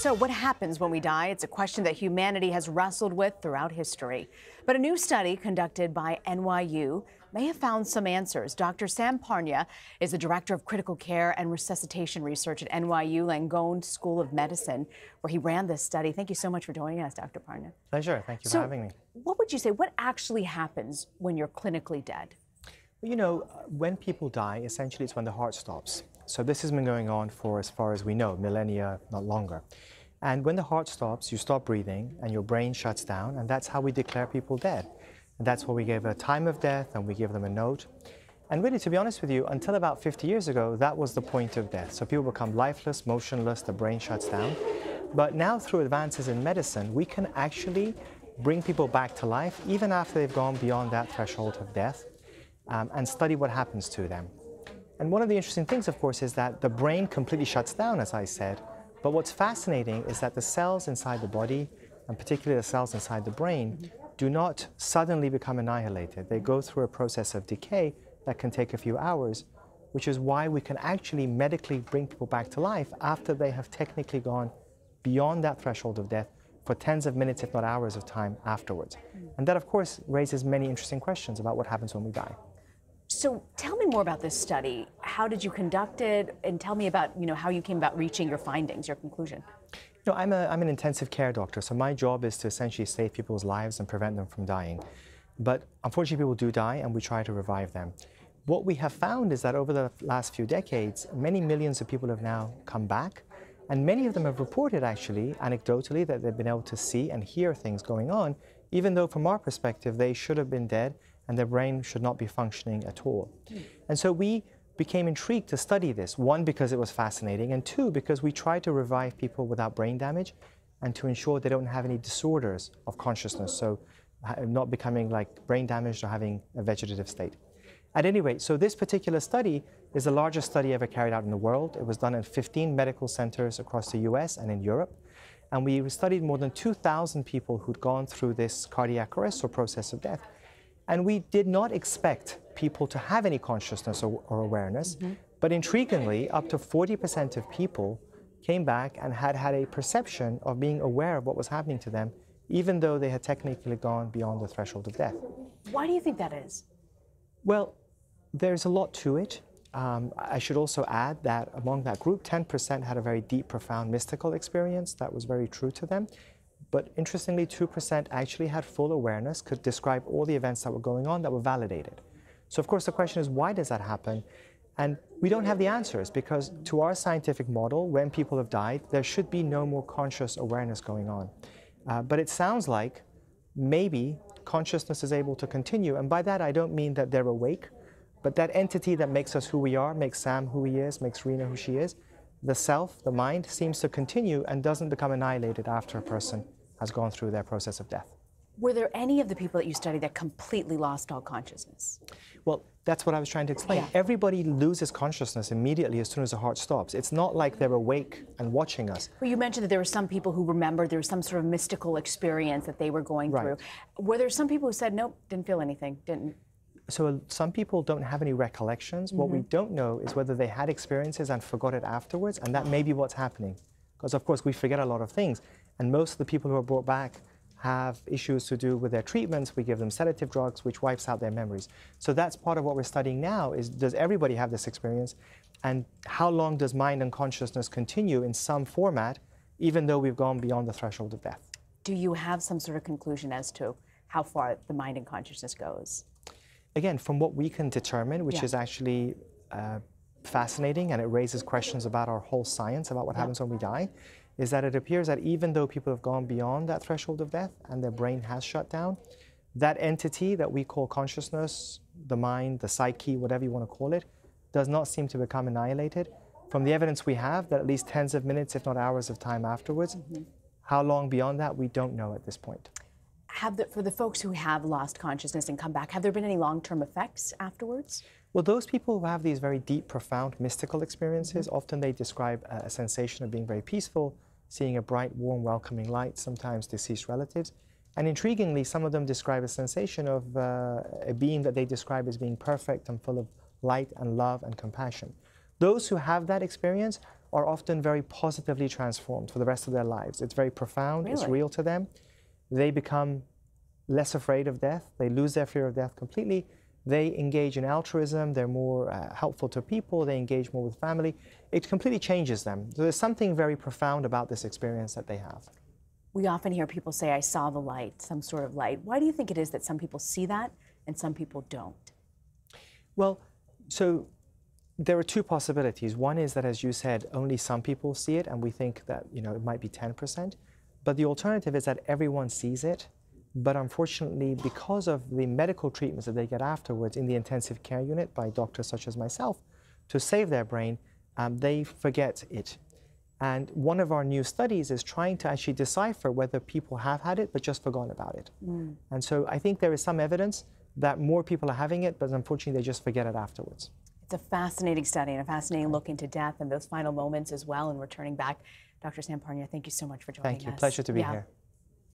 So what happens when we die? It's a question that humanity has wrestled with throughout history. But a new study conducted by NYU may have found some answers. Dr. Sam Parnia is the director of critical care and resuscitation research at NYU Langone School of Medicine, where he ran this study. Thank you so much for joining us, Dr. Parnia. Pleasure. Thank you for having me. What would you say, what actually happens when you're clinically dead? You know, when people die, essentially it's when the heart stops. So this has been going on for, as far as we know, millennia, not longer. And when the heart stops, you stop breathing and your brain shuts down, and that's how we declare people dead. And that's why we give a time of death and we give them a note. And really, to be honest with you, until about 50 years ago, that was the point of death. So people become lifeless, motionless, the brain shuts down. But now through advances in medicine, we can actually bring people back to life even after they've gone beyond that threshold of death, and study what happens to them. And one of the interesting things, of course, is that the brain completely shuts down, as I said. But what's fascinating is that the cells inside the body, and particularly the cells inside the brain, do not suddenly become annihilated. They go through a process of decay that can take a few hours, which is why we can actually medically bring people back to life after they have technically gone beyond that threshold of death for tens of minutes, if not hours of time afterwards. And that, of course, raises many interesting questions about what happens when we die. So tell me more about this study. How did you conduct it? And tell me about, how you came about reaching your findings, your conclusion. I'm an intensive care doctor, so my job is to essentially save people's lives and prevent them from dying. But unfortunately, people do die, and we try to revive them. What we have found is that over the last few decades, many millions of people have now come back, and many of them have reported, actually, anecdotally, that they've been able to see and hear things going on, even though from our perspective, they should have been dead and their brain should not be functioning at all. And so we became intrigued to study this, one, because it was fascinating, and two, because we tried to revive people without brain damage and to ensure they don't have any disorders of consciousness, so not becoming like brain damaged or having a vegetative state. At any rate, so this particular study is the largest study ever carried out in the world. It was done in 15 medical centers across the US and in Europe. And we studied more than 2,000 people who'd gone through this cardiac arrest or process of death. And we did not expect people to have any consciousness or awareness, but intriguingly, up to 40% of people came back and had a perception of being aware of what was happening to them, even though they had technically gone beyond the threshold of death. Why do you think that is? Well, there's a lot to it. I should also add that among that group, 10% had a very deep, profound mystical experience that was very true to them. But interestingly, 2% actually had full awareness, could describe all the events that were going on that were validated. So of course the question is, why does that happen? And we don't have the answers, because to our scientific model, when people have died, there should be no more conscious awareness going on. But it sounds like maybe consciousness is able to continue. And by that, I don't mean that they're awake, but that entity that makes us who we are, makes Sam who he is, makes Rena who she is, the self, the mind, seems to continue and doesn't become annihilated after a person has gone through their process of death. Were there any of the people that you studied that completely lost all consciousness? Well, that's what I was trying to explain. Yeah. Everybody loses consciousness immediately as soon as the heart stops. It's not like they're awake and watching us. Well, you mentioned that there were some people who remembered there was some sort of mystical experience that they were going through. Were there some people who said, nope, didn't feel anything, didn't? So some people don't have any recollections. What we don't know is whether they had experiences and forgot it afterwards, and that may be what's happening. Because of course we forget a lot of things, and most of the people who are brought back have issues to do with their treatments. We give them sedative drugs, which wipes out their memories. So that's part of what we're studying now, is does everybody have this experience? And how long does mind and consciousness continue in some format, even though we've gone beyond the threshold of death? Do you have some sort of conclusion as to how far the mind and consciousness goes? Again, from what we can determine, which is actually fascinating, and it raises questions about our whole science, about what happens when we die, is that it appears that even though people have gone beyond that threshold of death and their brain has shut down, that entity that we call consciousness, the mind, the psyche, whatever you want to call it, does not seem to become annihilated. From the evidence we have, that at least tens of minutes, if not hours of time afterwards, how long beyond that, we don't know at this point. For the folks who have lost consciousness and come back, have there been any long-term effects afterwards? Well, those people who have these very deep, profound, mystical experiences, often they describe a sensation of being very peaceful, seeing a bright, warm, welcoming light, sometimes deceased relatives. And intriguingly, some of them describe a sensation of a being that they describe as being perfect and full of light and love and compassion. Those who have that experience are often very positively transformed for the rest of their lives. It's very profound, it's Really? real to them. They become less afraid of death, they lose their fear of death completely. They engage in altruism, they're more helpful to people, they engage more with family. It completely changes them. So there's something very profound about this experience that they have. We often hear people say, I saw the light, some sort of light. Why do you think it is that some people see that and some people don't? Well, so there are two possibilities. One is that, as you said, only some people see it, and we think that it might be 10%. But the alternative is that everyone sees it, but unfortunately, because of the medical treatments that they get afterwards in the intensive care unit by doctors such as myself, to save their brain, they forget it. And one of our new studies is trying to actually decipher whether people have had it but just forgotten about it. And so I think there is some evidence that more people are having it, but unfortunately they just forget it afterwards. It's a fascinating study and a fascinating look into death and those final moments as well and returning back. Dr. Sam Parnia, thank you so much for joining us. Thank you. Pleasure to be here.